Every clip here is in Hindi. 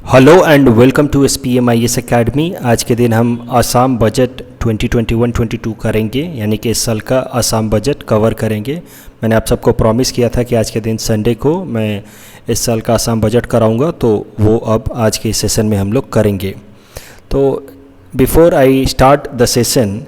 Hello and welcome to SPMIS academy. आज के दिन हम आसाम बजट 2021-22 करेंगे, यानी कि इस साल का आसाम बजट कवर करेंगे। मैंने आप सबको प्रॉमिस किया था कि आज के दिन संडे को मैं इस साल का आसाम बजट कराऊंगा, तो वो अब आज के सेशन में हम लोग करेंगे। तो before I start the session,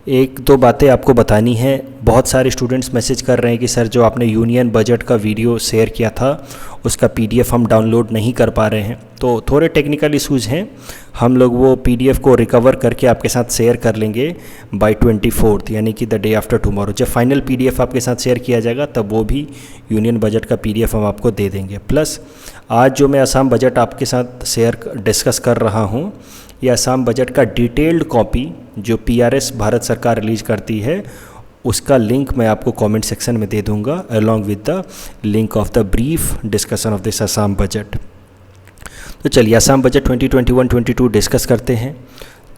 एक दो बातें आपको बतानी है। बहुत सारे स्टूडेंट्स मैसेज कर रहे हैं कि सर जो आपने यूनियन बजट का वीडियो शेयर किया था उसका PDF हम डाउनलोड नहीं कर पा रहे हैं। तो थोड़े टेक्निकल इश्यूज़ हैं, हम लोग वो PDF को रिकवर करके आपके साथ शेयर कर लेंगे बाय 24th, यानी कि द डे आफ्टर टुमारो। जब फाइनल PDF आपके साथ शेयर किया जाएगा तब वो भी यूनियन बजट का PDF हम आपको दे देंगे। प्लस आज जो मैं आसाम बजट आपके साथ डिस्कस कर रहा हूँ, ये आसाम बजट का डिटेल्ड कॉपी जो PRS भारत सरकार रिलीज करती है, उसका लिंक मैं आपको कमेंट सेक्शन में दे दूंगा along with the link of the brief discussion of this Assam budget. तो चलिए आसाम बजट 2021-22 डिस्कस करते हैं।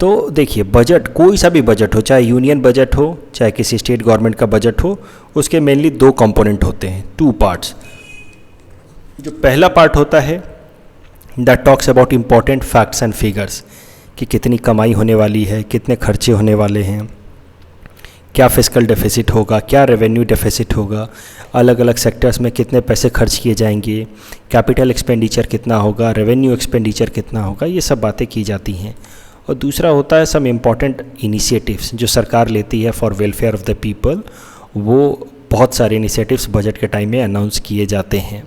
तो देखिए, बजट कोई सा भी बजट हो, चाहे यूनियन बजट हो चाहे किसी स्टेट गवर्नमेंट का बजट हो, उसके मेनली दो कंपोनेंट होते हैं, टू पार्ट्स। जो पहला पार्ट होता है that talks about important facts and figures, कि कितनी कमाई होने वाली है, कितने खर्चे होने वाले हैं, क्या फिस्कल डेफिसिट होगा, क्या रेवेन्यू डेफिसिट होगा, अलग अलग सेक्टर्स में कितने पैसे खर्च किए जाएंगे, कैपिटल एक्सपेंडिचर कितना होगा, रेवेन्यू एक्सपेंडिचर कितना होगा, ये सब बातें की जाती हैं। और दूसरा होता है सम इम्पॉर्टेंट इनिशिएटिव्स जो सरकार लेती है for welfare of the people. वो बहुत सारे इनिशिएटिव्स बजट के टाइम में अनाउंस किए जाते हैं।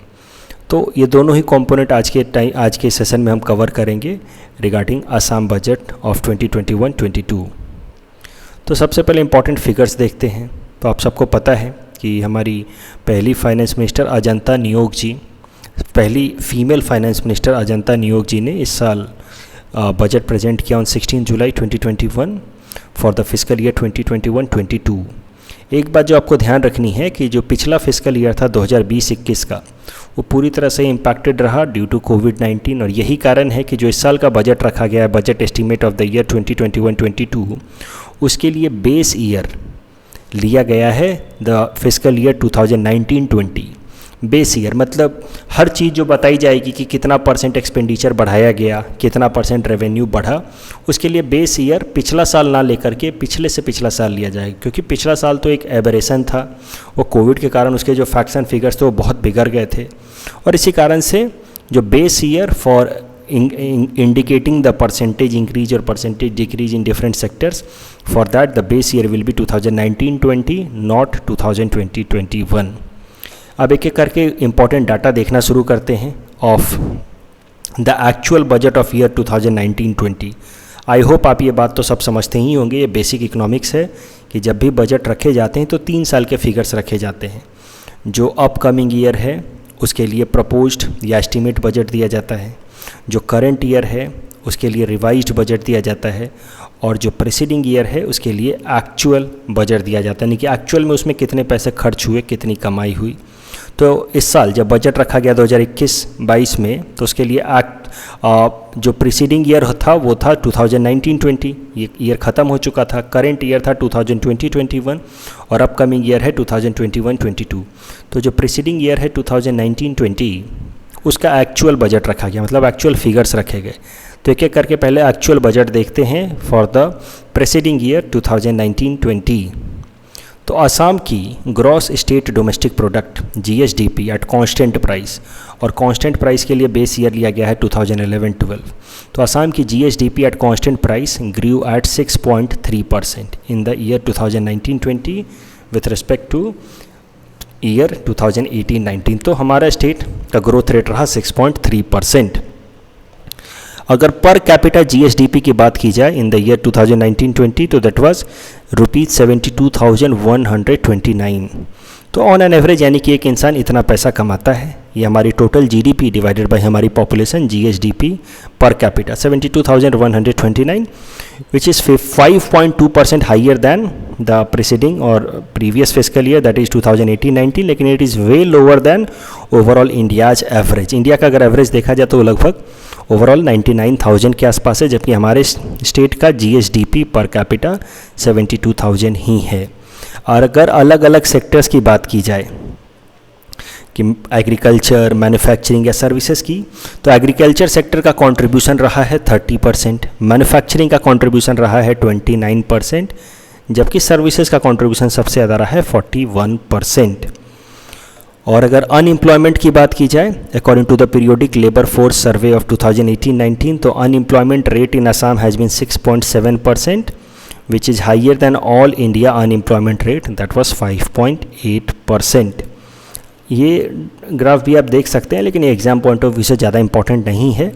तो ये दोनों ही कंपोनेंट आज के सेशन में हम कवर करेंगे रिगार्डिंग आसाम बजट ऑफ 2021-22। तो सबसे पहले इंपॉर्टेंट फिगर्स देखते हैं। तो आप सबको पता है कि हमारी पहली फाइनेंस मिनिस्टर अजंता नियोग जी, पहली फीमेल फाइनेंस मिनिस्टर अजंता नियोग जी ने इस साल बजट प्रेजेंट किया on 16 July 2021 for the fiscal year 2021-22। एक बात जो आपको ध्यान रखनी है कि जो पिछला फिस्कल ईयर था 2020-21 का, वो पूरी तरह से इम्पैक्टेड रहा ड्यू टू कोविड-19, और यही कारण है कि जो इस साल का बजट रखा गया है, budget estimate of the year 2021-22, उसके लिए बेस ईयर लिया गया है the fiscal year 2019-20। Base year मतलब हर चीज़ जो बताई जाएगी कि कितना % एक्सपेंडिचर बढ़ाया गया, कितना % रेवेन्यू बढ़ा, उसके लिए बेस ईयर पिछला साल ना लेकर के पिछले से पिछला साल लिया जाएगा। क्योंकि पिछला साल तो एक एबरेशन था, वो कोविड के कारण उसके जो फैक्ट्स एंड फिगर्स थे वो बहुत बिगड़ गए थे, और इसी कारण से जो base year for indicating the percentage increase or percentage decrease in different sectors, for that the base year will be 2019-20, not 2020-21। अब एक एक करके इम्पॉर्टेंट डाटा देखना शुरू करते हैं of the actual budget of year 2019-20। I hope आप ये बात तो सब समझते ही होंगे, ये बेसिक इकोनॉमिक्स है कि जब भी बजट रखे जाते हैं तो 3 साल के फिगर्स रखे जाते हैं। जो अपकमिंग ईयर है उसके लिए प्रपोज्ड या एस्टीमेट बजट दिया जाता है, जो करंट ईयर है उसके लिए रिवाइज्ड बजट दिया जाता है, और जो प्रीसीडिंग ईयर है उसके लिए एक्चुअल बजट दिया जाता है, यानी कि एक्चुअल में उसमें कितने पैसे खर्च हुए, कितनी कमाई हुई। तो इस साल जब बजट रखा गया 2021-22 में, तो उसके लिए जो प्रीसीडिंग ईयर था वो था 2019-20, ये ईयर ख़त्म हो चुका था। करंट ईयर था 2020-21 और अपकमिंग ईयर है 2021-22। तो जो प्रीसीडिंग ईयर है 2019-20, उसका एक्चुअल बजट रखा गया, मतलब एक्चुअल फिगर्स रखे गए। तो एक एक करके पहले एक्चुअल बजट देखते हैं फॉर द प्रीसीडिंग ईयर 2019-20। तो आसाम की gross state domestic product GSDP at constant price, और कांस्टेंट प्राइस के लिए बेस ईयर लिया गया है 2011-12। तो आसाम की GSDP at constant price grew at 6.3% in the year 2019-20 with respect to year 2018-19। तो हमारा स्टेट का ग्रोथ रेट रहा 6.3%। अगर पर कैपिटा GSDP की बात की जाए इन द ईयर 2019-20, तो दैट वाज ₹72,129। तो ऑन एन एवरेज, यानी कि एक इंसान इतना पैसा कमाता है, ये हमारी टोटल GDP डिवाइडेड बाय हमारी population GSDP per capita 72,129, which is 5.2% higher than the preceding और previous fiscal year, that is 2018-19, लेकिन it is way lower than overall India's average. India का अगर एवरेज देखा जाए तो लगभग ओवरऑल 99,000 के आसपास है, जबकि हमारे स्टेट का GSDP पर कैपिटा 72,000 ही है। और अगर अलग अलग सेक्टर्स की बात की जाए, कि एग्रीकल्चर, मैन्युफैक्चरिंग या सर्विसेज की, तो एग्रीकल्चर सेक्टर का कंट्रीब्यूशन रहा है 30%, मैन्युफैक्चरिंग का कंट्रीब्यूशन रहा है 29%, जबकि सर्विसेज का कंट्रीब्यूशन सबसे ज़्यादा रहा है 41%। और अगर अनएम्प्लॉयमेंट की बात की जाए, according to the periodic labour force survey of 2018-19, तो unemployment rate in Assam has been 6.7%, which is higher than all India unemployment rate, that was 5.8%। ये ग्राफ भी आप देख सकते हैं, लेकिन ये एग्जाम पॉइंट ऑफ व्यू से ज़्यादा इंपॉर्टेंट नहीं है।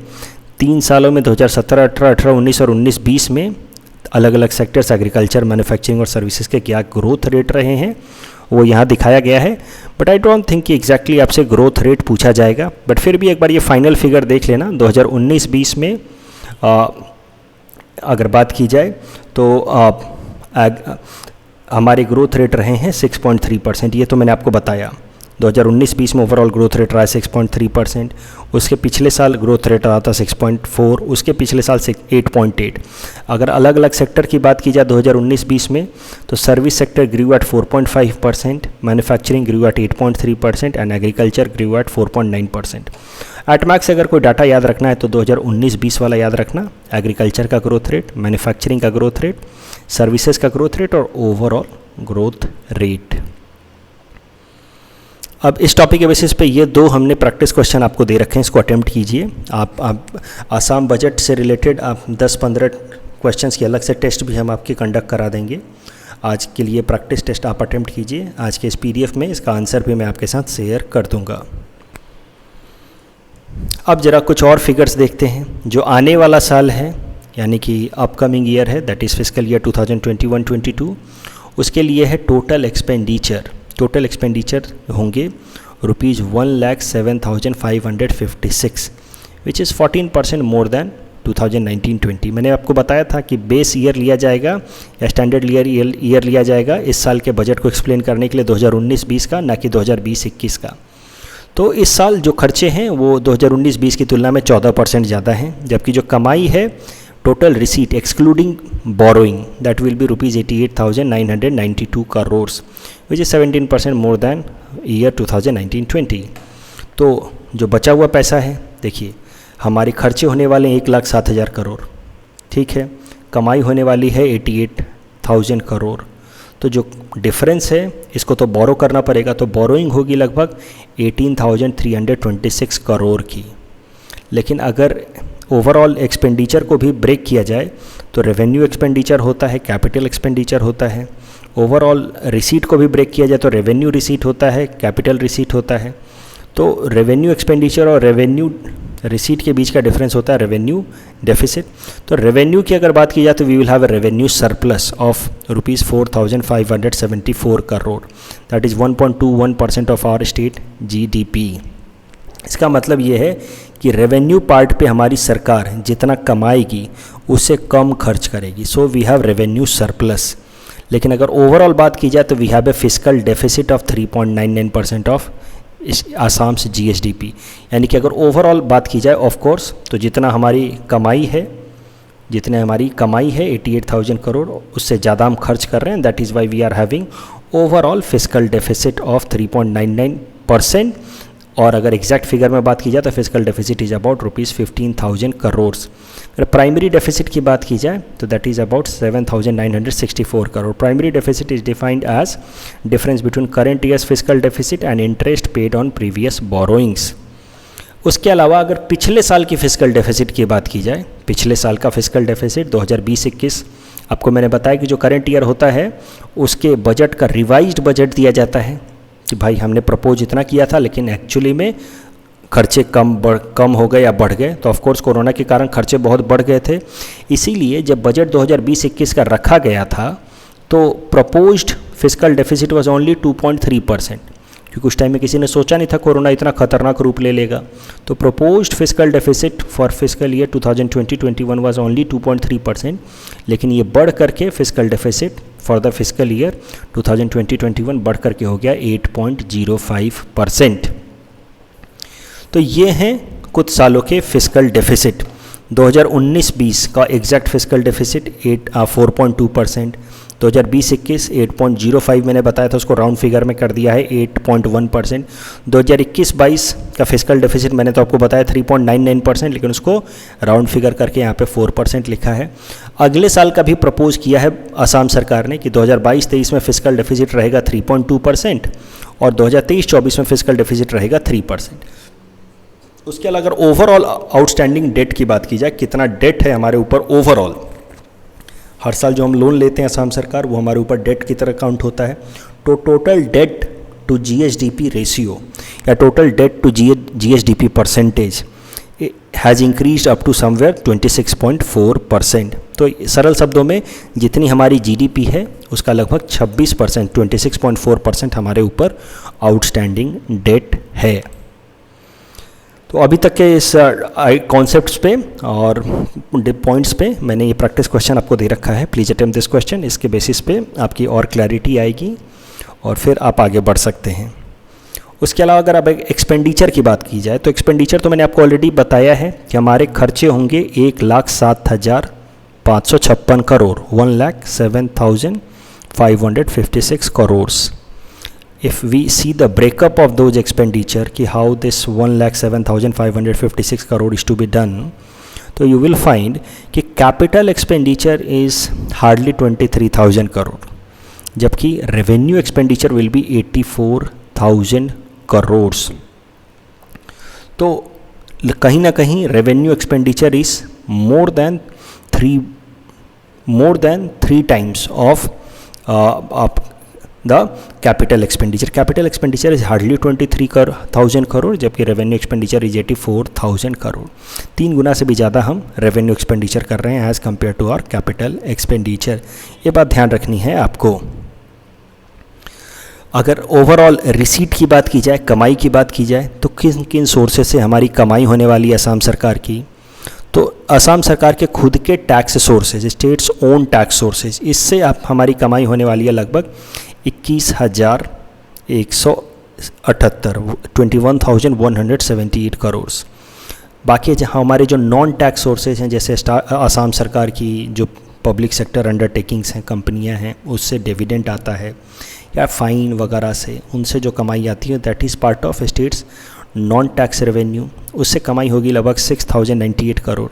3 सालों में 2017, 18, 19 और 19-20 में अलग अलग सेक्टर्स एग्रीकल्चर, मैन्युफैक्चरिंग और सर्विसेज के क्या ग्रोथ रेट रहे हैं वो यहाँ दिखाया गया है। बट आई डोंट थिंक कि एग्जैक्टली आपसे ग्रोथ रेट पूछा जाएगा, बट फिर भी एक बार ये फाइनल फिगर देख लेना। 2019-20 में अगर बात की जाए तो हमारे ग्रोथ रेट रहे हैं 6.3%, ये तो मैंने आपको बताया। 2019-20 में ओवरऑल ग्रोथ रेट रहा है 6.3%, उसके पिछले साल ग्रोथ रेट रहा था 6.4, उसके पिछले साल 8.8। अगर अलग अलग सेक्टर की बात की जाए 2019-20 में, तो service sector grew at 4.5%, manufacturing grew at 8.3% and agriculture grew at 4.9%। At max अगर कोई डाटा याद रखना है तो 2019-20 वाला याद रखना, एग्रीकल्चर का ग्रोथ रेट, मैन्युफैक्चरिंग का ग्रोथ रेट, सर्विसेज का ग्रोथ रेट और ओवरऑल ग्रोथ रेट। अब इस टॉपिक के बेसिस पे ये 2 हमने प्रैक्टिस क्वेश्चन आपको दे रखे हैं, इसको अटेम्प्ट कीजिए। आप आसाम बजट से रिलेटेड आप 10-15 क्वेश्चंस की अलग से टेस्ट भी हम आपके कंडक्ट करा देंगे। आज के लिए प्रैक्टिस टेस्ट आप अटेम्प्ट कीजिए। आज के इस PDF में इसका आंसर भी मैं आपके साथ शेयर कर दूंगा। अब ज़रा कुछ और फिगर्स देखते हैं। जो आने वाला साल है, यानी कि अपकमिंग ईयर है, दैट इज़ फिस्कल ईयर 2021-22, उसके लिए है टोटल एक्सपेंडिचर होंगे ₹1,07,556, विच इज़ 14% मोर दैन 2019-20। मैंने आपको बताया था कि बेस ईयर लिया जाएगा या स्टैंडर्ड ईयर लिया जाएगा इस साल के बजट को एक्सप्लेन करने के लिए 2019-20 का, ना कि 2020-21 का। तो इस साल जो खर्चे हैं वो 2019-20 की तुलना में 14% ज़्यादा हैं, जबकि जो कमाई है, total receipt excluding borrowing, that will B ₹88,992 crore, which is 17% more than year 2019-20। तो जो बचा हुआ पैसा है, देखिए हमारे खर्चे होने वाले हैं 1,07,000 करोड़, ठीक है, कमाई होने वाली है 88,000 करोड़। तो जो डिफरेंस है इसको तो बोरो करना पड़ेगा, तो बोरोइंग होगी लगभग 18,326 करोड़ की। लेकिन अगर ओवरऑल एक्सपेंडिचर को भी ब्रेक किया जाए तो रेवेन्यू एक्सपेंडिचर होता है, कैपिटल एक्सपेंडिचर होता है। ओवरऑल रिसीट को भी ब्रेक किया जाए तो रेवेन्यू रिसीट होता है, कैपिटल रिसीट होता है। तो रेवेन्यू एक्सपेंडिचर और रेवेन्यू रिसीट के बीच का डिफरेंस होता है रेवेन्यू डेफिसिट। तो रेवेन्यू की अगर बात की जाए तो we will have a revenue surplus of ₹4,574 crore, that is 1.21% of our state GDP। इसका मतलब ये है कि रेवेन्यू पार्ट पे हमारी सरकार जितना कमाएगी उससे कम खर्च करेगी, so we have revenue surplus. लेकिन अगर ओवरऑल बात की जाए तो we have a fiscal deficit of 3.99% of Assam से GSDP। यानी कि अगर ओवरऑल बात की जाए ऑफ कोर्स तो जितना हमारी कमाई है 88,000 करोड़, उससे ज़्यादा हम खर्च कर रहे हैं, that is why we are having overall fiscal deficit of 3.99%। और अगर एग्जैक्ट फिगर में बात की जाए तो physical deficit is about ₹15,000 crore. अगर प्राइमरी डेफिसिट की बात की जाए तो that is about 7,964 crore. Primary deficit is defined age difference between current years physical deficit and interest paid on previous borrowings. उसके अलावा अगर पिछले साल की फिजिकल डेफिसिट की बात की जाए, पिछले साल का फिजिकल डेफिसिट 2020-21, आपको मैंने बताया कि जो करेंट ईयर होता है उसके बजट का रिवाइज्ड बजट दिया जाता है कि भाई हमने प्रपोज इतना किया था लेकिन एक्चुअली में खर्चे कम हो गए या बढ़ गए। तो ऑफकोर्स कोरोना के कारण खर्चे बहुत बढ़ गए थे, इसीलिए जब बजट 2020-21 का रखा गया था तो proposed physical deficit was only 2.3%, क्योंकि उस टाइम में किसी ने सोचा नहीं था कोरोना इतना खतरनाक रूप ले लेगा। तो proposed physical deficit for physical year 2020-21 was only 2.3%, लेकिन ये बढ़ करके physical deficit for the physical year 2020-21 बढ़ करके हो गया 8.05%। तो ये हैं कुछ सालों के फिजिकल डेफिसिट। 2019-20 का एग्जैक्ट फिजिकल डेफिसिट 4.2%, 2020-21 8.05 मैंने बताया था, उसको राउंड फिगर में कर दिया है 8.1%। 2021-22 का फिजिकल डेफिसिट मैंने तो आपको बताया 3.99%, लेकिन उसको राउंड फिगर करके यहाँ पे 4% लिखा है। अगले साल का भी प्रपोज किया है असम सरकार ने कि 2022-23 में फिजिकल डेफिसिट रहेगा 3.2% और 2023-24 में फिजिकल डेफिसिट रहेगा 3%। उसके अलावा अगर ओवरऑल आउटस्टैंडिंग डेट की बात की जाए, कितना डेट है हमारे ऊपर ओवरऑल, हर साल जो हम लोन लेते हैं असम सरकार, वो हमारे ऊपर डेट की तरह काउंट होता है। तो total debt to GSDP ratio या total debt to GSDP percentage has increase up to somewhere 26.4%। तो सरल शब्दों में जितनी हमारी जीडीपी है उसका लगभग 26%, 26.4% हमारे ऊपर आउटस्टैंडिंग डेट है। तो अभी तक के इस कॉन्सेप्ट्स पे और पॉइंट्स पे मैंने ये प्रैक्टिस क्वेश्चन आपको दे रखा है। प्लीज़ अटेम्प्ट दिस क्वेश्चन, इसके बेसिस पे आपकी और क्लैरिटी आएगी और फिर आप आगे बढ़ सकते हैं। उसके अलावा अगर अब एक्सपेंडिचर की बात की जाए तो एक्सपेंडिचर तो मैंने आपको ऑलरेडी बताया है कि हमारे खर्चे होंगे 1,07,556 crore, 1,07,556 crore. If we see the breakup of those expenditure कि how this 1,07,556 crore is to be done, तो you will find कि capital expenditure is hardly 23,000 crore, जबकि revenue expenditure will be 84,000 crores। तो कहीं ना कहीं revenue expenditure is more than three times of the capital expenditure. Capital expenditure is hardly 23,000 crore, जबकि revenue expenditure is 84,000 करोड़। 3 गुना से भी ज़्यादा हम revenue expenditure कर रहे हैं as compared to our capital expenditure। ये बात ध्यान रखनी है आपको। अगर ओवरऑल रिसीट की बात की जाए, कमाई की बात की जाए, तो किन किन सोर्सेज से हमारी कमाई होने वाली है असम सरकार की, तो असम सरकार के खुद के tax sources, states own tax sources, इससे आप हमारी कमाई होने वाली है लगभग 21,178, 21,178 करोड़। बाकी जहाँ हमारे जो नॉन टैक्स सोर्सेज हैं, जैसे असम सरकार की जो पब्लिक सेक्टर अंडरटेकिंग्स हैं, कंपनियां हैं, उससे डिविडेंड आता है या फाइन वगैरह से, उनसे जो कमाई आती है that is part of states non tax revenue, उससे कमाई होगी लगभग 6,098 crore.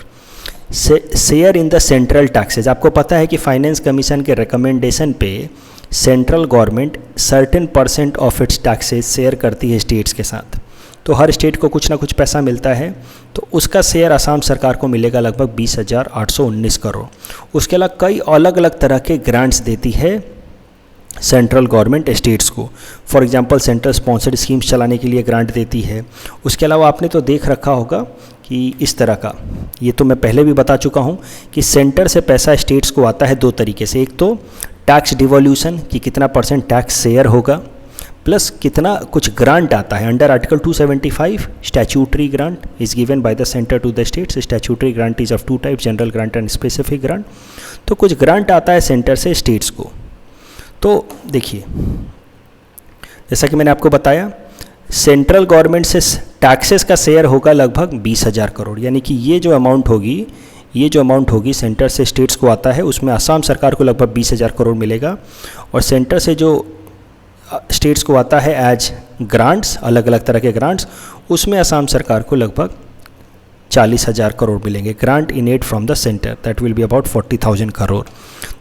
Share in the central taxes, आपको पता है कि फाइनेंस कमीशन के रिकमेंडेशन पे central government certain % of its taxes share करती है स्टेट्स के साथ। तो हर स्टेट को कुछ ना कुछ पैसा मिलता है, तो उसका शेयर असम सरकार को मिलेगा लगभग 20,819 करोड़। उसके अलावा कई अलग अलग तरह के ग्रांट्स देती है सेंट्रल गवर्नमेंट स्टेट्स को। For example central sponsored schemes चलाने के लिए ग्रांट देती है। उसके अलावा आपने तो देख रखा होगा कि इस तरह का, ये तो मैं पहले भी बता चुका हूँ कि सेंटर से पैसा स्टेट्स को आता है 2 तरीके से। एक तो टैक्स डिवोल्यूशन कि कितना % टैक्स शेयर होगा, प्लस कितना कुछ ग्रांट आता है under article 275 statutory grant is given by the centre to the states. Statutory grant is of 2 types, general grant and specific grant. तो कुछ ग्रांट आता है सेंटर से स्टेट्स को। तो देखिए, जैसा कि मैंने आपको बताया, सेंट्रल गवर्नमेंट से टैक्सेस का शेयर होगा लगभग 20,000 करोड़, यानी कि ये जो अमाउंट होगी सेंटर से स्टेट्स को आता है, उसमें असम सरकार को लगभग 20,000 करोड़ मिलेगा। और सेंटर से जो स्टेट्स को आता है एज ग्रांट्स, अलग अलग तरह के ग्रांट्स, उसमें असम सरकार को लगभग 40,000 करोड़ मिलेंगे। Grant in aid from the centre that will be about 40,000 crore.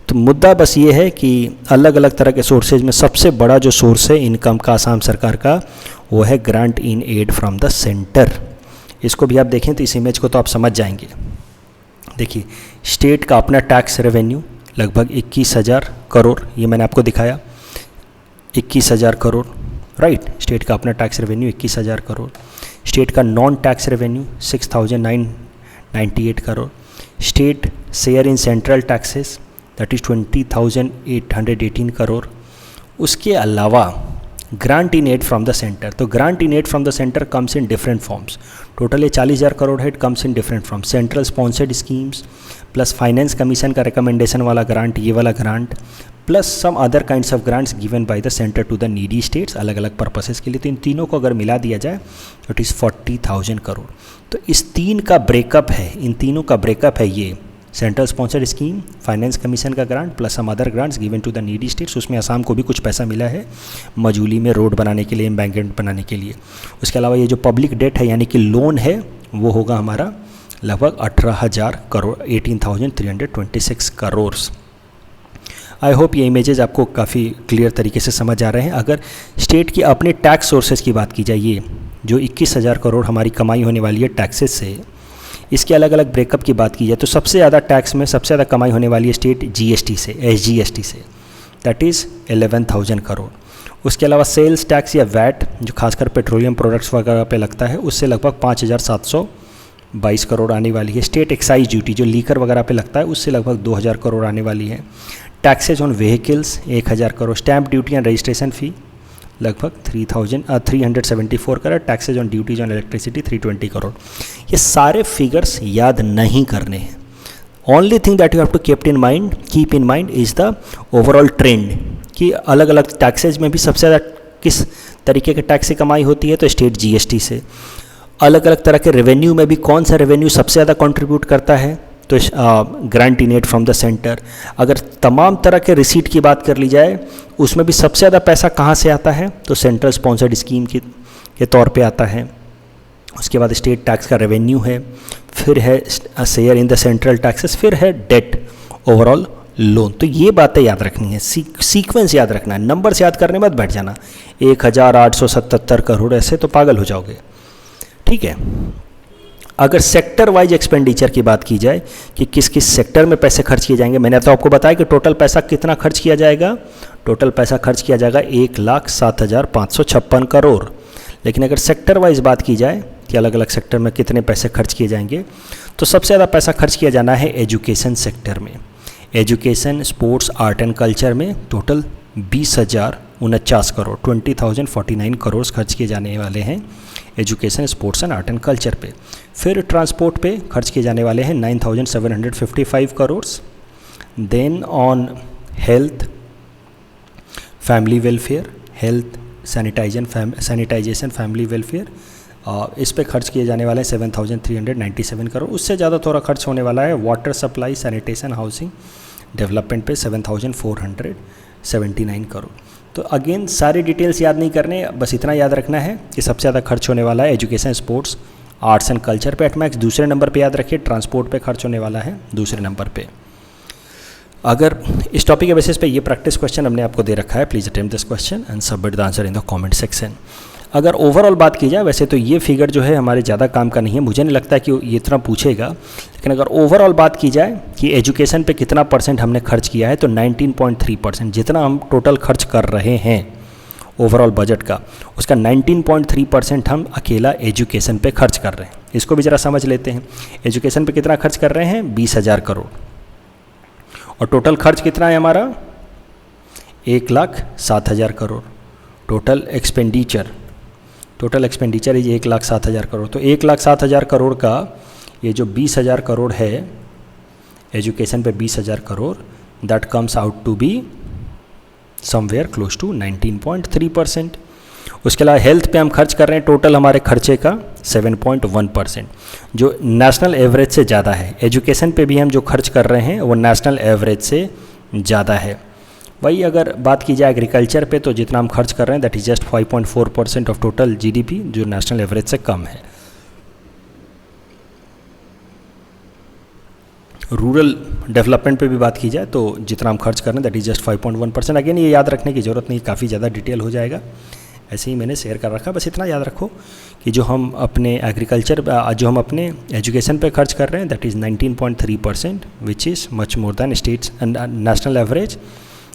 तो मुद्दा बस ये है कि अलग अलग तरह के सोर्सेज में सबसे बड़ा जो सोर्स है इनकम का असम सरकार का, वो है grant in aid from the centre. इसको भी आप देखें तो इस इमेज को तो आप समझ जाएंगे। देखिए, स्टेट का अपना टैक्स रेवेन्यू लगभग 21,000 करोड़, ये मैंने आपको दिखाया 21,000 करोड़, राइट। स्टेट का अपना टैक्स रेवेन्यू 21,000 करोड़। स्टेट का non tax revenue 6,998 crore. State share in central taxes that is 20,818 crore. उसके अलावा grant in aid from the centre, तो grant in aid from the centre comes in different forms. Total ये 40,000 करोड़ है, it comes in different form, central sponsored schemes plus finance commission का रिकमेंडेशन वाला ग्रांट, ये वाला grant, plus some other kinds of grants given by the centre to the needy states, अलग अलग पर्पसेस के लिए। तो इन तीनों को अगर मिला दिया जाए तो इट इज़ 40,000 करोड़। तो इस तीन का ब्रेकअप है, इन तीनों का ब्रेकअप है ये central sponsored scheme, finance commission का grant plus some other grants given to the needy states. उसमें असम को भी कुछ पैसा मिला है मजूली में रोड बनाने के लिए, एम्बैंकमेंट बनाने के लिए। उसके अलावा ये जो पब्लिक डेट है यानी कि लोन है वो होगा हमारा लगभग 18,000 करोड़, 18,326 करोड़। आई होप ये इमेजेस आपको काफ़ी क्लियर तरीके से समझ आ रहे हैं। अगर स्टेट की अपने टैक्स सोर्सेज की बात की जाए, ये जो 21,000 करोड़ हमारी कमाई होने वाली है टैक्सेस से, इसके अलग अलग ब्रेकअप की बात की जाए तो सबसे ज़्यादा टैक्स में सबसे ज़्यादा कमाई होने वाली है स्टेट जीएसटी से, SGST से, दैट इज़ 11,000 करोड़। उसके अलावा सेल्स टैक्स या वैट जो खासकर पेट्रोलियम प्रोडक्ट्स वगैरह पे लगता है उससे लगभग 5,722 करोड़ आने वाली है। स्टेट एक्साइज ड्यूटी जो लीकर वगैरह पे लगता है उससे लगभग 2,000 करोड़ आने वाली है। Taxes on vehicles 1,000 crore. Stamp duty and registration fee लगभग 374 crore. Taxes on duties on electricity 320 crore. ये सारे फिगर्स याद नहीं करने हैं। Only thing that you have to keep in mind is the overall trend कि अलग अलग टैक्सेज में भी सबसे ज़्यादा किस तरीके के टैक्स से कमाई होती है, तो स्टेट जीएसटी से। अलग अलग तरह के रेवेन्यू में भी कौन सा रेवेन्यू सबसे ज़्यादा कंट्रीब्यूट करता है, तो ग्रांट इनेट फ्रॉम द सेंटर। अगर तमाम तरह के रिसीट की बात कर ली जाए उसमें भी सबसे ज़्यादा पैसा कहाँ से आता है, तो सेंट्रल स्पॉन्सर्ड स्कीम के तौर पे आता है। उसके बाद स्टेट टैक्स का रेवेन्यू है, फिर है share in the central taxes, फिर है डेट, ओवरऑल लोन। तो ये बातें याद रखनी है, सीक्वेंस याद रखना है। नंबर्स याद करने मत बैठ जाना 1,877 करोड़, ऐसे तो पागल हो जाओगे। ठीक है, अगर सेक्टर वाइज एक्सपेंडिचर की बात की जाए कि किस किस सेक्टर में पैसे खर्च किए जाएंगे, मैंने तो आपको बताया कि टोटल पैसा कितना खर्च किया जाएगा। टोटल पैसा खर्च किया जाएगा 1,07,556 करोड़। लेकिन अगर सेक्टर वाइज बात की जाए कि अलग अलग सेक्टर में कितने पैसे खर्च किए जाएंगे, तो सबसे ज़्यादा पैसा खर्च किया जाना है एजुकेशन सेक्टर में। Education, sports, art and culture में टोटल 20,049 करोड़, 20,049 करोड़ खर्च किए जाने वाले हैं education, sports and art and culture पे। फिर ट्रांसपोर्ट पे खर्च किए जाने वाले हैं 9,755 crore. Then on health, family welfare, health sanitization, family welfare, इस पे खर्च किए जाने वाले हैं 7,397 करोड़। उससे ज़्यादा थोड़ा खर्च होने वाला है water supply, sanitation, housing development पे 7,479 करोड़। तो अगेन सारे डिटेल्स याद नहीं करने, बस इतना याद रखना है कि सबसे ज़्यादा खर्च होने वाला है education, sports, arts and culture पे एटमैक्स। दूसरे नंबर पे याद रखिए ट्रांसपोर्ट पे खर्च होने वाला है दूसरे नंबर पे। अगर इस टॉपिक के बेसिस पे ये प्रैक्टिस क्वेश्चन हमने आपको दे रखा है, please attempt this question and submit the answer in the comment section. अगर ओवरऑल बात की जाए, वैसे तो ये फिगर जो है हमारे ज़्यादा काम का नहीं है, मुझे नहीं लगता कि ये इतना पूछेगा, लेकिन अगर ओवरऑल बात की जाए कि एजुकेशन पे कितना परसेंट हमने खर्च किया है, तो 19.3%, जितना हम टोटल खर्च कर रहे हैं ओवरऑल बजट का, उसका 19.3% हम अकेला एजुकेशन पे खर्च कर रहे हैं। इसको भी ज़रा समझ लेते हैं। एजुकेशन पे कितना खर्च कर रहे हैं, 20,000 करोड़, और टोटल खर्च कितना है हमारा, 1,07,000 crore. Total expenditure is 1,07,000 crore. तो 1,07,000 करोड़ का ये जो 20,000 करोड़ है एजुकेशन पे 20,000 crore, that comes out to be somewhere close to 19.3%। उसके अलावा हेल्थ पे हम खर्च कर रहे हैं टोटल हमारे खर्चे का 7.1%, जो नेशनल एवरेज से ज़्यादा है। एजुकेशन पे भी हम जो खर्च कर रहे हैं वो नेशनल एवरेज से ज़्यादा है। वही अगर बात की जाए एग्रीकल्चर पे, तो जितना हम खर्च कर रहे हैं that is just 5.4% of total GDP, जो नेशनल एवरेज से कम है। रूरल डेवलपमेंट पे भी बात की जाए तो जितना हम खर्च कर रहे हैं दैट इज़ जस्ट 5.1%। अगेन ये याद रखने की ज़रूरत नहीं, काफ़ी ज़्यादा डिटेल हो जाएगा, ऐसे ही मैंने शेयर कर रखा। बस इतना याद रखो कि जो हम अपने एजुकेशन पे खर्च कर रहे हैं that is 19.3%, which is much more than states and national average,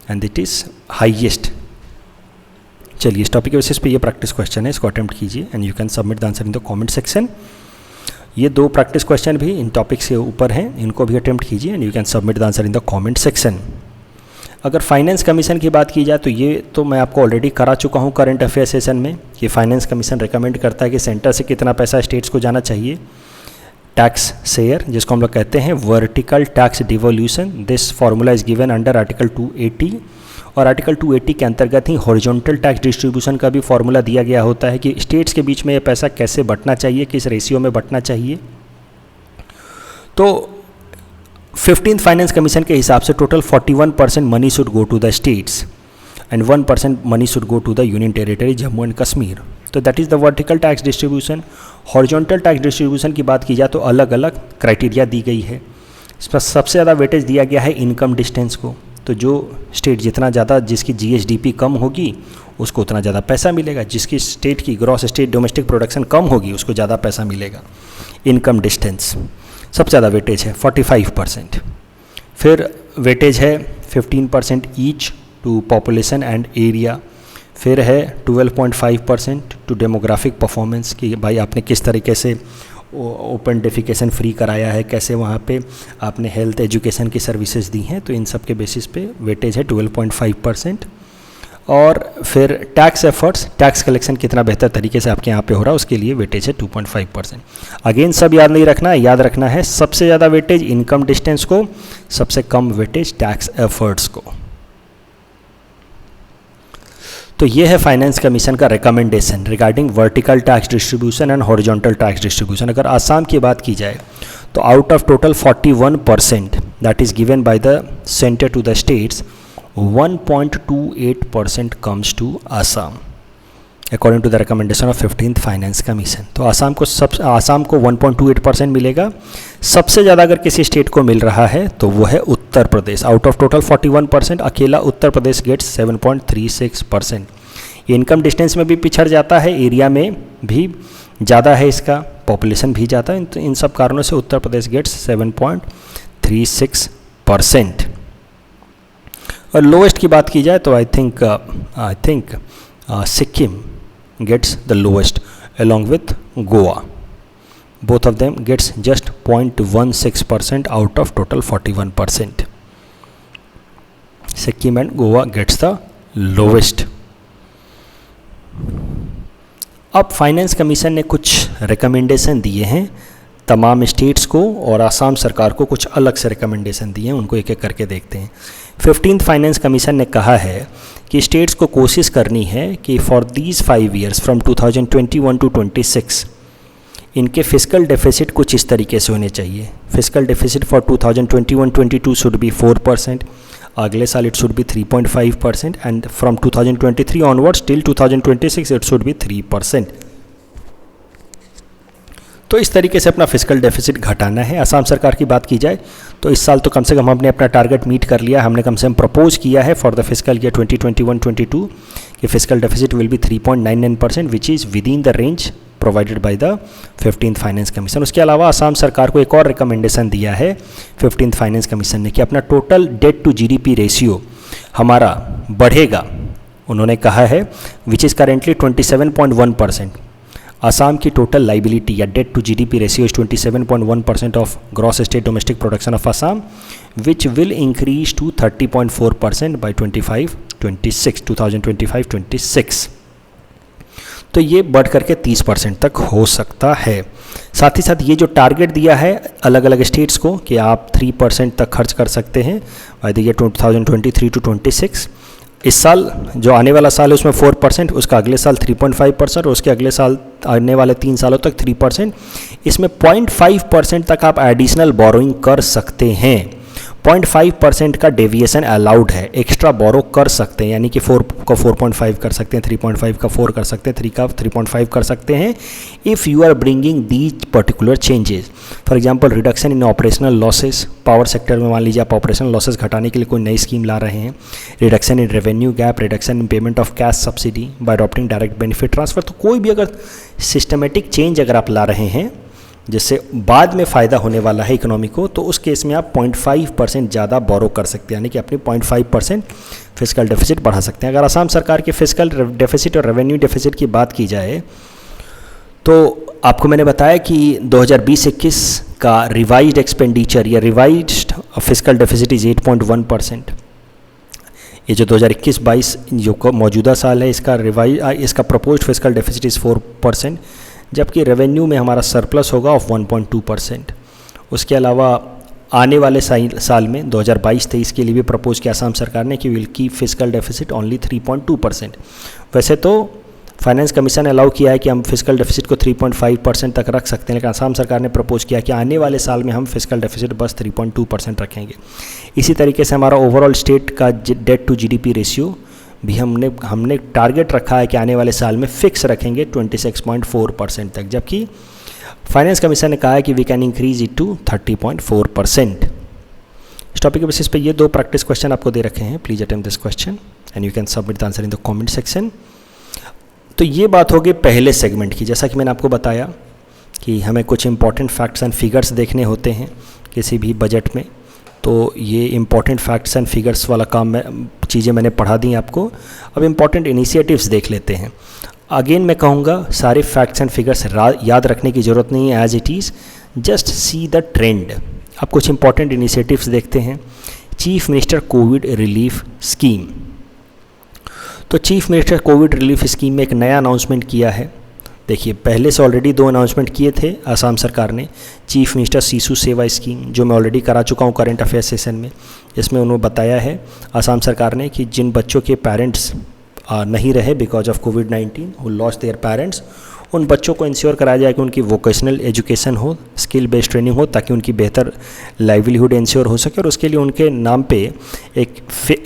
and it is highest. चलिए, इस टॉपिक के बेसिस पे ये प्रैक्टिस क्वेश्चन है, इसको अटेम्प्ट कीजिए and you can submit the answer in the comment section. ये दो प्रैक्टिस क्वेश्चन भी इन टॉपिक से ऊपर हैं, इनको भी अटेम्प्ट कीजिए and you can submit the answer in the comment section. अगर फाइनेंस कमीशन की बात की जाए तो ये तो मैं आपको ऑलरेडी करा चुका हूँ करंट अफेयर सेशन में कि फाइनेंस कमीशन रिकमेंड करता है कि सेंटर से कितना पैसा स्टेट्स को जाना चाहिए। टैक्स शेयर, जिसको हम लोग कहते हैं vertical tax devolution, this formula is given under article 280, और आर्टिकल 280 के अंतर्गत ही हॉरिजॉन्टल टैक्स डिस्ट्रीब्यूशन का भी फार्मूला दिया गया होता है कि स्टेट्स के बीच में ये पैसा कैसे बंटना चाहिए, किस रेशियो में बंटना चाहिए। तो 15th फाइनेंस कमीशन के हिसाब से total 41% money should go to the states and 1% money should go to the union territory Jammu and Kashmir. तो that is the vertical tax distribution. Horizontal tax distribution की बात की जाए तो अलग अलग क्राइटेरिया दी गई है। इस पर सबसे ज़्यादा वेटेज दिया गया है इनकम डिस्टेंस को। तो जो स्टेट जितना ज़्यादा जिसकी जीएसडीपी कम होगी उसको उतना ज़्यादा पैसा मिलेगा, जिसकी स्टेट की ग्रॉस स्टेट डोमेस्टिक प्रोडक्शन कम होगी उसको ज़्यादा पैसा मिलेगा। इनकम डिस्टेंस सबसे ज़्यादा वेटेज है 45%। फिर वेटेज है 15% each to population and area. फिर है 12.5% टू डेमोग्राफिक परफॉर्मेंस कि भाई आपने किस तरीके से ओपन डेफिकेशन फ्री कराया है, कैसे वहाँ पे आपने हेल्थ एजुकेशन की सर्विसेज दी हैं, तो इन सब के बेसिस पे वेटेज है 12.5%। और फिर टैक्स एफर्ट्स, टैक्स कलेक्शन कितना बेहतर तरीके से आपके यहाँ पे हो रहा है उसके लिए वेटेज है 2.5%। अगेन सब याद नहीं रखना है, याद रखना है सबसे ज़्यादा वेटेज इनकम डिस्टेंस को, सबसे कम वेटेज टैक्स एफर्ट्स को। तो ये है फाइनेंस कमीशन का recommendation regarding vertical tax distribution and horizontal tax distribution. अगर आसाम की बात की जाए तो out of total 41% that is given by the centre to the states, 1.28% comes to Assam according to the recommendation of 15th finance commission. तो आसाम को 1.28% मिलेगा। सबसे ज़्यादा अगर किसी स्टेट को मिल रहा है तो वो है Uttar Pradesh. Out of total 41% अकेला उत्तर प्रदेश गेट्स 7.36%। ये इनकम डिस्टेंस में भी पिछड़ जाता है, एरिया में भी ज़्यादा है, इसका पॉपुलेशन भी ज़्यादा है। तो इन सब कारणों से उत्तर प्रदेश गेट्स 7.36%। और लोएस्ट की बात की जाए तो I think Sikkim gets the lowest along with Goa. Both of them gets just 0.16% out of total 41%. Sikkim and Goa gets the lowest. अब फाइनेंस कमीशन ने कुछ रिकमेंडेशन दिए हैं तमाम स्टेट्स को, और आसाम सरकार को कुछ अलग से रिकमेंडेशन दिए हैं, उनको एक एक करके देखते हैं। 15th फाइनेंस कमीशन ने कहा है कि स्टेट्स को कोशिश करनी है कि for these 5 years from 2021 to 26 इनके फिस्कल डेफिसिट कुछ इस तरीके से होने चाहिए। Fiscal deficit for 2021-22 should be 4%, अगले साल it should be 3.5% and from 2023 onwards till 2026 it should be 3%। तो इस तरीके से अपना फिस्कल डेफिसिट घटाना है। असम सरकार की बात की जाए तो इस साल तो कम से कम हमने अपना टारगेट मीट कर लिया, हमने कम से कम प्रपोज किया है फॉर द फिस्कल ईयर 2021-22 कि fiscal deficit will be 3.99% which is with in the range provided by the 15th finance commission. उसके अलावा असम सरकार को एक और रिकमेंडेशन दिया है 15th फाइनेंस कमीशन ने कि अपना total debt to GDP ratio हमारा बढ़ेगा। उन्होंने कहा है विच इज़ करेंटली 27.1%। असम की टोटल लाइबिलिटी या debt to GDP ratio is 27.1% of gross state domestic production of Assam which will increase to 30.4% by 2025-26 तो ये बढ़ करके 30% तक हो सकता है। साथ ही साथ ये जो टारगेट दिया है अलग अलग स्टेट्स को कि आप 3% तक खर्च कर सकते हैं बाय द ईयर 2023 टू 26। इस साल जो आने वाला साल है उसमें 4%, उसका अगले साल 3.5% और उसके अगले साल आने वाले 3 सालों तक 3%। इसमें 0.5% तक आप एडिशनल बोरोइंग कर सकते हैं। 0.5% का डेविएशन अलाउड है, एक्स्ट्रा बोरो कर सकते हैं, यानी कि 4 का 4.5 कर सकते हैं, 3.5 का 4 कर सकते हैं, 3 का 3.5 कर सकते हैं if you are bringing these particular changes. For example reduction in operational losses, power sector में मान लीजिए आप ऑपरेशनल लॉसेस घटाने के लिए कोई नई स्कीम ला रहे हैं। Reduction in revenue gap, reduction in payment of cash subsidy bye adopting direct benefit transfer. तो कोई भी अगर सिस्टमेटिक चेंज अगर आप ला रहे हैं जिससे बाद में फ़ायदा होने वाला है इकोनॉमी को, तो उस केस में आप 0.5% ज़्यादा बोरो कर सकते हैं, यानी कि अपनी 0.5% फिस्कल डेफिसिट बढ़ा सकते हैं। अगर असम सरकार के फिस्कल डेफिसिट और रेवेन्यू डेफिसिट की बात की जाए तो आपको मैंने बताया कि 2020-21 का रिवाइज्ड एक्सपेंडिचर या रिवाइज्ड फिस्कल डेफिसिट इज 8.1%। ये जो 2021-22 जो मौजूदा साल है इसका प्रपोज्ड फिस्कल डेफिसिट इज़ 4%, जबकि रेवेन्यू में हमारा सरप्लस होगा ऑफ 1.2%। उसके अलावा आने वाले साल में 2022-23 के लिए भी प्रपोज किया असम सरकार ने कि will keep fiscal deficit only 3.2%। वैसे तो फाइनेंस कमीशन ने अलाउ किया है कि हम फिजिकल डेफिसिट को 3.5% तक रख सकते हैं, लेकिन असम सरकार ने प्रपोज किया कि आने वाले साल में हम फिजिकल डेफिसिट बस 3.2% रखेंगे। इसी तरीके से हमारा ओवरऑल स्टेट का डेट टू जीडीपी रेशियो भी हमने टारगेट रखा है कि आने वाले साल में फिक्स रखेंगे 26.4% तक, जबकि फाइनेंस कमीशन ने कहा है कि we can increase it to 30.4%। इस टॉपिक के बेसिस पे ये 2 प्रैक्टिस क्वेश्चन आपको दे रखे हैं। Please attempt this question and you can submit the answer in the comment section. तो ये बात होगी पहले सेगमेंट की। जैसा कि मैंने आपको बताया कि हमें कुछ इंपॉर्टेंट फैक्ट्स एंड फिगर्स देखने होते हैं किसी भी बजट में, तो ये इंपॉर्टेंट फैक्ट्स एंड फिगर्स वाला काम चीज़ें मैंने पढ़ा दी आपको। अब इंपॉर्टेंट इनिशिएटिव्स देख लेते हैं। अगेन मैं कहूँगा सारे फैक्ट्स एंड फिगर्स याद रखने की ज़रूरत नहीं है, as it is just see the trend. अब कुछ इंपॉर्टेंट इनिशिएटिव्स देखते हैं। Chief minister covid relief scheme, तो chief minister covid relief scheme में एक नया अनाउंसमेंट किया है। देखिए, पहले से ऑलरेडी 2 अनाउंसमेंट किए थे असम सरकार ने। चीफ मिनिस्टर शिशु सेवा स्कीम, जो मैं ऑलरेडी करा चुका हूँ करंट अफेयर सेशन में, इसमें उन्होंने बताया है असम सरकार ने कि जिन बच्चों के पेरेंट्स नहीं रहे because of covid, who lost their parents, उन बच्चों को इंश्योर कराया जाए कि उनकी वोकेशनल एजुकेशन हो, स्किल बेस्ड ट्रेनिंग हो, ताकि उनकी बेहतर लाइवलीहुड इंश्योर हो सके। और उसके लिए उनके नाम पे एक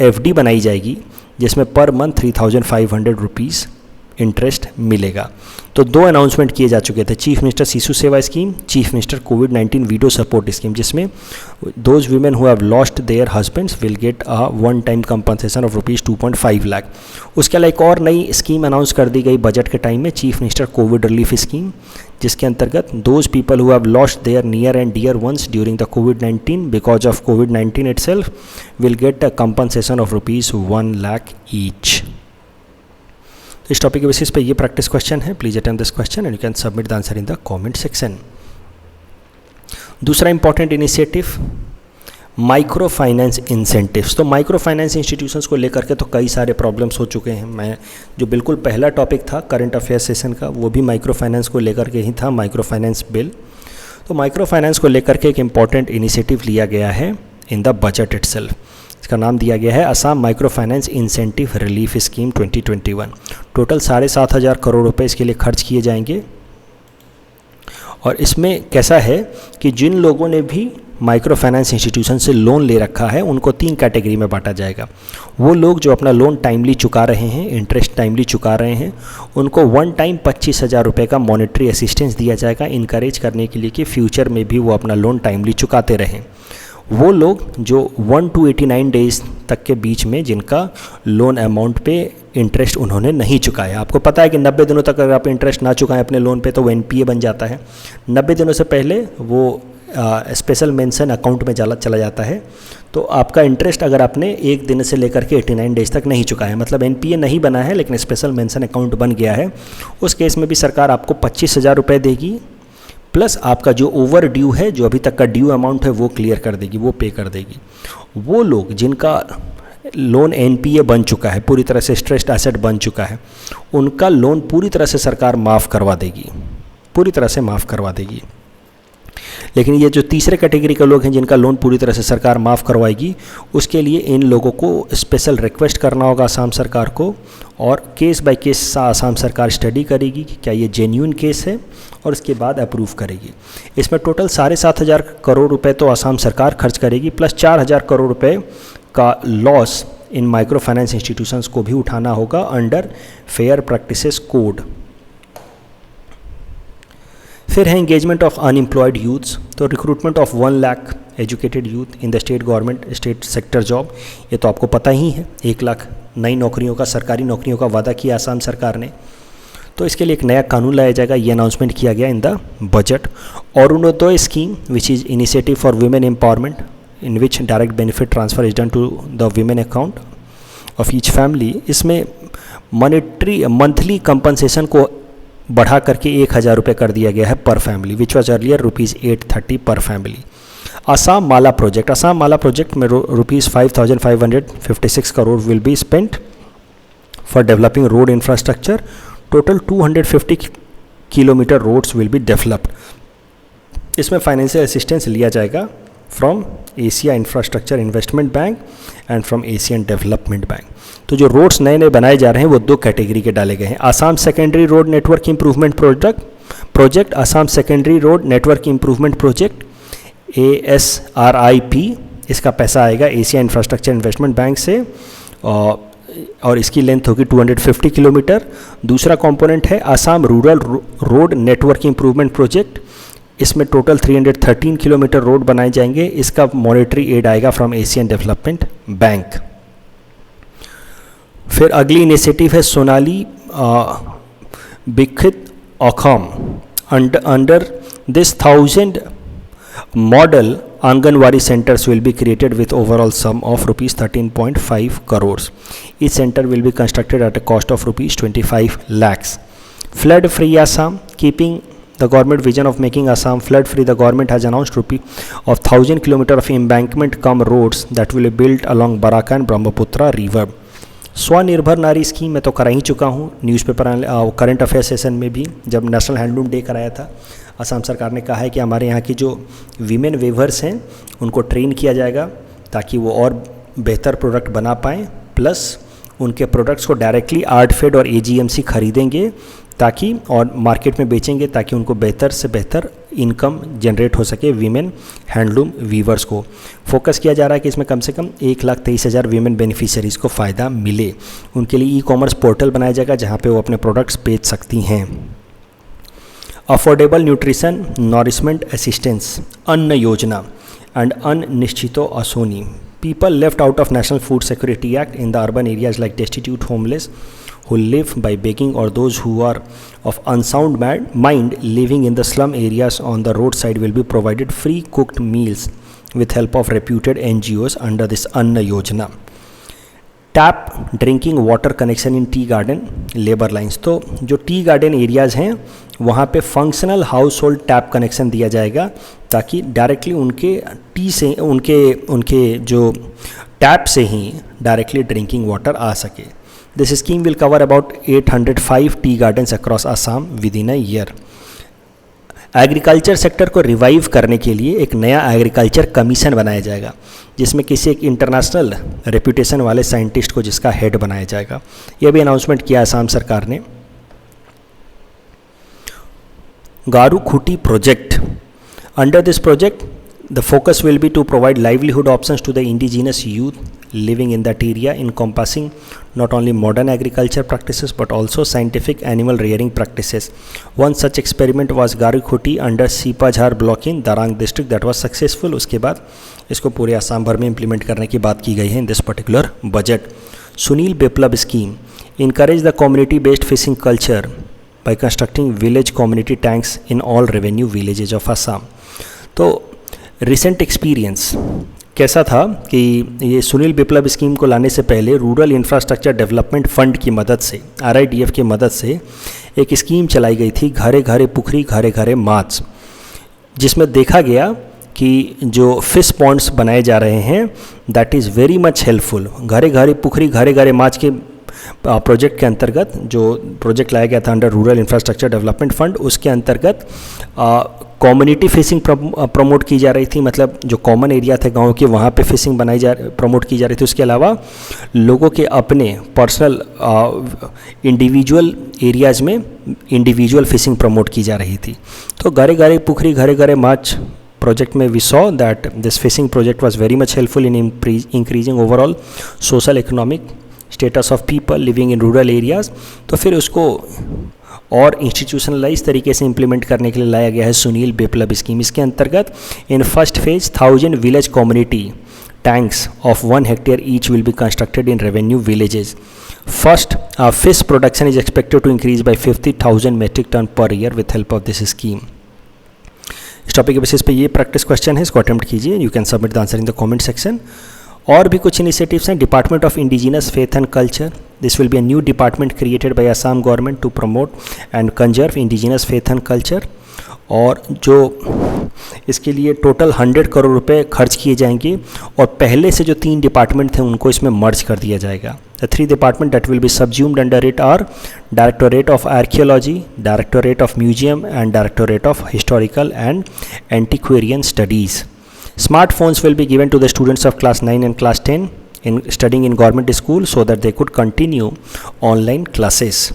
FD बनाई जाएगी जिसमें पर मंथ 3,500 रुपीज़ इंटरेस्ट मिलेगा। तो 2 अनाउंसमेंट किए जा चुके थे, चीफ मिनिस्टर शिशु सेवा स्कीम, चीफ मिनिस्टर कोविड-19 विडो सपोर्ट स्कीम, जिसमें those women who have lost their husbands will get a one time compensation of ₹2.5 lakh. उसके अलावा एक और नई स्कीम अनाउंस कर दी गई बजट के टाइम में, chief minister covid relief scheme, जिसके अंतर्गत those people who have lost there near and dear ones during the covid because of covid itself will get a compensation of ₹1 lakh each. इस टॉपिक के बेसिस पे ये प्रैक्टिस क्वेश्चन है। Please attempt this question and you can submit the answer in the comment section. दूसरा important initiative, micro finance incentives. तो माइक्रो फाइनेंस इंस्टीट्यूशंस को लेकर के तो कई सारे प्रॉब्लम्स हो चुके हैं। मैं जो बिल्कुल पहला टॉपिक था करंट अफेयर सेशन का, वो भी माइक्रो फाइनेंस को लेकर के ही था, माइक्रो फाइनेंस बिल। तो माइक्रो फाइनेंस को लेकर के एक इम्पॉर्टेंट इनिशिएटिव लिया गया है इन द बजट इटसेल्फ। इसका नाम दिया गया है Assam micro finance incentive relief scheme 2021। Total 7,500 crore रुपए इसके लिए खर्च किए जाएंगे। और इसमें कैसा है कि जिन लोगों ने भी माइक्रो फाइनेंस इंस्टीट्यूशन से लोन ले रखा है उनको 3 कैटेगरी में बांटा जाएगा। वो लोग जो अपना लोन टाइमली चुका रहे हैं, इंटरेस्ट टाइमली चुका रहे हैं, उनको वन टाइम 25,000 रुपये का मॉनेटरी असिस्टेंस दिया जाएगा, इनकरेज करने के लिए कि फ्यूचर में भी वो अपना लोन टाइमली चुकाते रहें। वो लोग जो 1 to 89 डेज़ तक के बीच में जिनका लोन अमाउंट पे इंटरेस्ट उन्होंने नहीं चुकाया, आपको पता है कि 90 दिनों तक अगर आप इंटरेस्ट ना चुकाएं अपने लोन पे तो वो NPA बन जाता है। 90 दिनों से पहले वो स्पेशल मेंशन अकाउंट में चला जाता है। तो आपका इंटरेस्ट अगर आपने 1 दिन से लेकर के 89 डेज तक नहीं चुकाया, मतलब NPA नहीं बना है लेकिन स्पेशल मेंशन अकाउंट बन गया है, उस केस में भी सरकार आपको 25,000 रुपये देगी, प्लस आपका जो ओवर ड्यू है, जो अभी तक का ड्यू अमाउंट है वो क्लियर कर देगी, वो पे कर देगी। वो लोग जिनका लोन NPA बन चुका है, पूरी तरह से स्ट्रेस्ड एसेट बन चुका है, उनका लोन पूरी तरह से सरकार माफ़ करवा देगी, पूरी तरह से माफ़ करवा देगी। लेकिन ये जो तीसरे कैटेगरी के लोग हैं जिनका लोन पूरी तरह से सरकार माफ़ करवाएगी, उसके लिए इन लोगों को स्पेशल रिक्वेस्ट करना होगा असम सरकार को, और केस बाय केस असम सरकार स्टडी करेगी कि क्या ये जेन्युइन केस है और उसके बाद अप्रूव करेगी। इसमें टोटल 7,500 करोड़ रुपए तो असम सरकार खर्च करेगी, प्लस 4,000 करोड़ रुपए का loss in micro finance institutions को भी उठाना होगा अंडर फेयर प्रैक्टिसेस कोड। फिर है एंगेजमेंट ऑफ अनएम्प्लॉयड यूथ्स। तो recruitment of 1 lakh educated youth in the state government state sector job, ये तो आपको पता ही है, 1 लाख नई नौकरियों का, सरकारी नौकरियों का वादा किया असम सरकार ने। तो इसके लिए एक नया कानून लाया जाएगा, ये अनाउंसमेंट किया गया in the budget. Orunodoi scheme which is initiative for women empowerment in which direct benefit transfer is done to the women account of each family. इसमें मॉनेटरी मंथली कंपनसेशन को बढ़ा करके 1,000 रुपये कर दिया गया है पर family, which was earlier ₹830 per family. Assam Mala project, Assam Mala project में ₹5,556 crore will be spent for developing road infrastructure. Total 250 kilometre roads will be developed. इसमें फाइनेंशियल असिस्टेंस लिया जाएगा from Asia Infrastructure Investment Bank and from Asian development Bank. तो जो रोड्स नए नए बनाए जा रहे हैं वो दो कैटेगरी के डाले गए हैं। Assam secondary road network improvement project, Assam secondary road network improvement project ASRIP, इसका पैसा आएगा एशिया इंफ्रास्ट्रक्चर इन्वेस्टमेंट बैंक से और इसकी लेंथ होगी 250 किलोमीटर। दूसरा कंपोनेंट है Assam rural road network improvement project, इसमें टोटल 313 किलोमीटर रोड बनाए जाएंगे। इसका मॉनेटरी एड आएगा फ्रॉम एशियन डेवलपमेंट बैंक। फिर अगली इनिशिएटिव है सोनाली बिखित औखम। Under this 1000 model anganwadi centers will be created with overall sum of rupees 13.5 crores. Each center will be constructed at a cost of rupees 25 lakhs. Flood free Assam, keeping the government vision of making Assam flood free, the government has announced of 1000 km of embankment cum roads that will be built along Baraka and Brahmaputra river. स्वनिर्भर नारी स्कीम मैं तो करा ही चुका हूँ न्यूज़पेपर करंट अफेयर सेशन में भी, जब नेशनल हैंडलूम डे कराया था। असम सरकार ने कहा है कि हमारे यहाँ की जो वीमेन वेवर्स हैं उनको ट्रेन किया जाएगा ताकि वो और बेहतर प्रोडक्ट बना पाएँ, प्लस उनके प्रोडक्ट्स को डायरेक्टली आर्टफेड और AGMC खरीदेंगे ताकि और मार्केट में बेचेंगे ताकि उनको बेहतर से बेहतर इनकम जनरेट हो सके वीमेन हैंडलूम वीवर्स को। फोकस किया जा रहा है कि इसमें कम से कम 1,23,000 वीमेन बेनिफिशियरीज़ को फ़ायदा मिले। उनके लिए ई-कॉमर्स पोर्टल बनाया जाएगा जहां पे वो अपने प्रोडक्ट्स बेच सकती हैं। अफोर्डेबल न्यूट्रिशन नॉरिशमेंट असिस्टेंस अन्न योजना and अनिश्चितो असोनी, people left out of National Food Security Act in the urban areas like destitute, homeless who live by begging, or those who are of unsound mind living in the slum areas on the roadside will be provided free cooked meals with help of reputed NGOs under this Anna Yojana. Tap drinking water connection in tea garden labour lines, तो जो टी गार्डन एरियाज़ हैं वहाँ पे functional house hold tap connection दिया जाएगा ताकि डायरेक्टली उनके टी से उनके जो टैप से ही डायरेक्टली ड्रिंकिंग वाटर आ सके। This scheme will cover about 805 tea gardens across Assam with in a year. Agriculture sector को रिवाइव करने के लिए एक नया एग्रीकल्चर कमीशन बनाया जाएगा जिसमें किसी एक इंटरनेशनल रेपुटेशन वाले साइंटिस्ट को जिसका हेड बनाया जाएगा। यह भी अनाउंसमेंट किया असम सरकार ने। Garukhuti project, under this project the focus will be to provide livelihood options to the indigenous youth living in that area, encompassing not only modern agriculture practices but also scientific animal rearing practices. One such experiment was Garu Khuti under Sipajhar block in Darang district that was successful. उसके बाद इसको पूरे आसाम भर में इम्प्लीमेंट करने की बात की गई है in this particular budget. Sunil Biplab scheme encourage the community based fishing culture by constructing village community tanks in all revenue villages of Assam. तो रिसेंट एक्सपीरियंस कैसा था कि ये सुनील बिप्लब स्कीम को लाने से पहले रूरल इंफ्रास्ट्रक्चर डेवलपमेंट फंड की मदद से RIDF की मदद से एक स्कीम चलाई गई थी घरे घरे पुखरी घरे घरे माछ, जिसमें देखा गया कि जो फिश पॉन्ड्स बनाए जा रहे हैं that is very much helpful. घरे घरे पुखरी घरे घरे माछ के प्रोजेक्ट के अंतर्गत जो प्रोजेक्ट लाया गया था under rural infrastructure development fund, उसके अंतर्गत कम्युनिटी फिशिंग प्रमोट की जा रही थी। मतलब जो कॉमन एरिया थे गांव के वहाँ पे फिशिंग प्रमोट की जा रही थी। उसके अलावा लोगों के अपने पर्सनल इंडिविजुअल एरियाज़ में इंडिविजुअल फिशिंग प्रमोट की जा रही थी। तो घरे घरे पुखरी घरे घरे माछ project में we saw that this fishing project was very much helpful in increasing overall social economic status of people living in rural areas। तो फिर उसको और इंस्टीट्यूशनलाइज तरीके से इम्प्लीमेंट करने के लिए लाया गया है सुनील बिप्लब स्कीम। इसके अंतर्गत in first phase 1000 village community tanks of 1 hectare each will be constructed in revenue villages. First fish production is expected to increase by 50,000 metric tonne per year with help of this scheme. इस टॉपिक के बेसिस पे ये प्रैक्टिस क्वेश्चन है, इसको अटेम्प्ट कीजिए। You can submit the answer in the comment section. और भी कुछ इनिशिएटिव्स हैं। Department of indigenous faith and culture, this will be a new department created by Assam government to promote and conserve indigenous faith and culture. और जो इसके लिए टोटल 100 करोड़ रुपए खर्च किए जाएंगे और पहले से जो 3 डिपार्टमेंट थे उनको इसमें मर्ज कर दिया जाएगा। The 3 department that will be subsumed under it are directorate of archaeology, directorate of museum and directorate of historical and antiquarian studies. Smartphones will be given to the students of class 9 and class 10 in studying in government school so that they could continue online classes.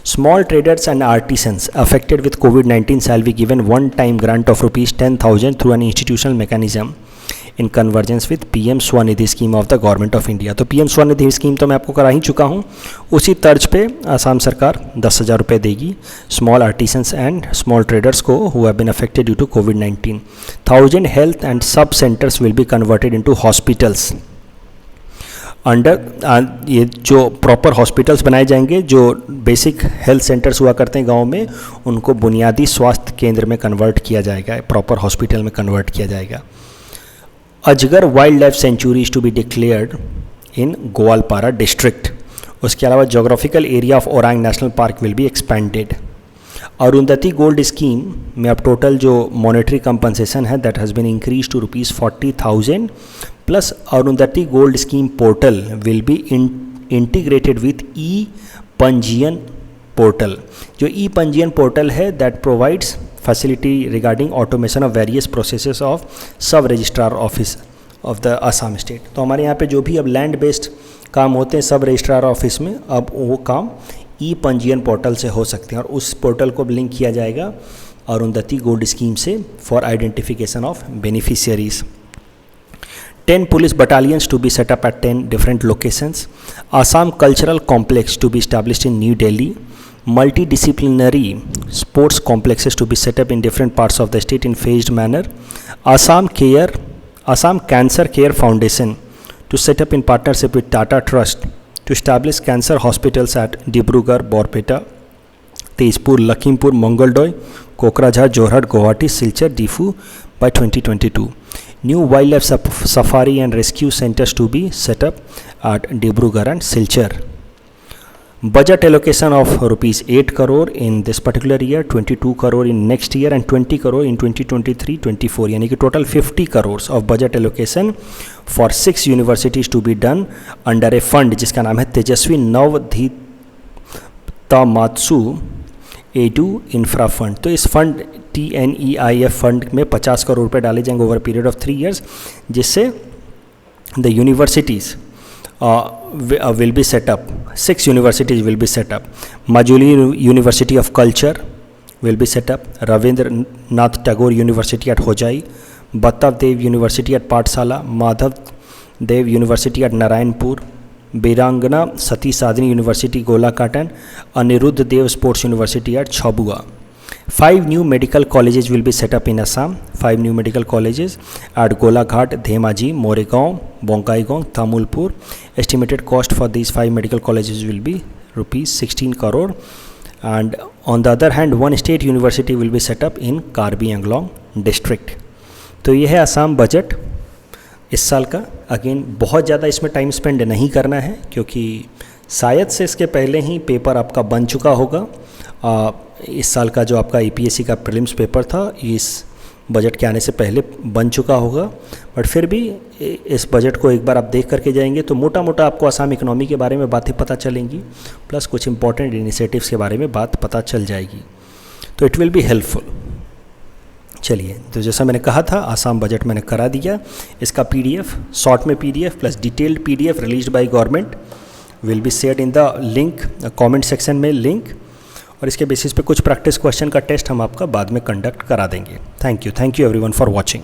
Small traders and artisans affected with COVID-19 shall be given one-time grant of rupees 10,000 through an institutional mechanism in convergence with PM Svanidhi scheme of the government of India. तो PM स्वनिधि स्कीम तो मैं आपको करा ही चुका हूँ. उसी तर्ज पे आसाम सरकार 10,000 रुपये देगी small artisans and small traders को who have been affected due to COVID-19. 1000 health and sub centres will be converted into hospitals under ये जो प्रॉपर हॉस्पिटल्स बनाए जाएंगे. जो बेसिक हेल्थ सेंटर्स हुआ करते हैं गांव में, उनको बुनियादी स्वास्थ्य केंद्र में कन्वर्ट किया जाएगा, प्रॉपर हॉस्पिटल में कन्वर्ट किया जाएगा. Ajagar wild life sanctuary to be declared in Goalpara district. उसके अलावा geographical area of Orang national park will be expanded. Arundhati gold scheme में अब टोटल जो मॉनेटरी कंपनसेशन है that has been increase to rupees 40,000 plus Arundhati gold scheme portal will be integrated with e Panjeeyan portal. जो ई पंजीयन पोर्टल है that provides facility regarding automation of various processes of sub registrar office of the Assam state. तो हमारे यहाँ पे जो भी अब लैंड बेस्ड काम होते हैं सब रजिस्ट्रार ऑफिस में, अब वो काम ई पंजीयन पोर्टल से हो सकते हैं और उस पोर्टल को लिंक किया जाएगा अरुंधति गोल्ड स्कीम से for identification of beneficiaries. 10 police battalions to be set up at 10 different locations. Assam Cultural Complex to be established in New Delhi. Multidisciplinary sports complexes to be set up in different parts of the state in phased manner. Assam Cancer Care Foundation to set up in partnership with Tata Trust to establish cancer hospitals at Dibrugarh, Borpeta, Tezpur, Lakhimpur, Mangaldoy, Kokrajhar, Jorhat, Guwahati, Silchar, Difu by 2022. New wildlife safari and rescue centers to be set up at Dibrugarh and Silchar. Budget allocation of rupees 8 crore in this particular year, 22 crore in next year and 20 crore in 2023-24. यानी कि total 50 crores of budget allocation for 6 universities to be done under a fund जिसका नाम है तेजस्वी नवधीतामात्सु एडू इंफ्रा फंड. तो इस फंड TNEIF फंड में 50 करोड़ रुपए डाले जाएंगे ओवर पीरियड ऑफ 3 years जिससे the universities will be set up. 6 universities will be set up. Majuli University of Culture will be set up. Ravindranath Tagore University at Hojai. Bhattav Dev University at Pathshala. Madhav Dev University at Narayanpur. Birangana Sati Sadhini University Golakatan. Aniruddha Dev Sports University at Chabua. 5 new medical colleges will be set up in Assam. 5 new medical colleges at Golaghat, Dhemaji, Moregaon, Bongaigaon, Tamulpur. Estimated cost for these 5 medical colleges will be rupees 16 crore. And on the other hand, one state university will be set up in Karbi Anglong district. तो ये है असम बजट इस साल का. अगेन बहुत ज़्यादा इसमें टाइम स्पेंड नहीं करना है क्योंकि शायद से इसके पहले ही पेपर आपका बन चुका होगा. इस साल का जो आपका APSC का प्रीलिम्स पेपर था इस बजट के आने से पहले बन चुका होगा. बट फिर भी इस बजट को एक बार आप देख करके जाएंगे तो मोटा मोटा आपको असम इकोनॉमी के बारे में बातें पता चलेंगी प्लस कुछ इंपॉर्टेंट इनिशिएटिव्स के बारे में बात पता चल जाएगी. तो इट विल बी हेल्पफुल. चलिए, तो जैसा मैंने कहा था असम बजट मैंने करा दिया. इसका PDF शॉर्ट में PDF plus detailed PDF released by government will be shared in the link comment section में लिंक. और इसके बेसिस पे कुछ प्रैक्टिस क्वेश्चन का टेस्ट हम आपका बाद में कंडक्ट करा देंगे. Thank you everyone for watching.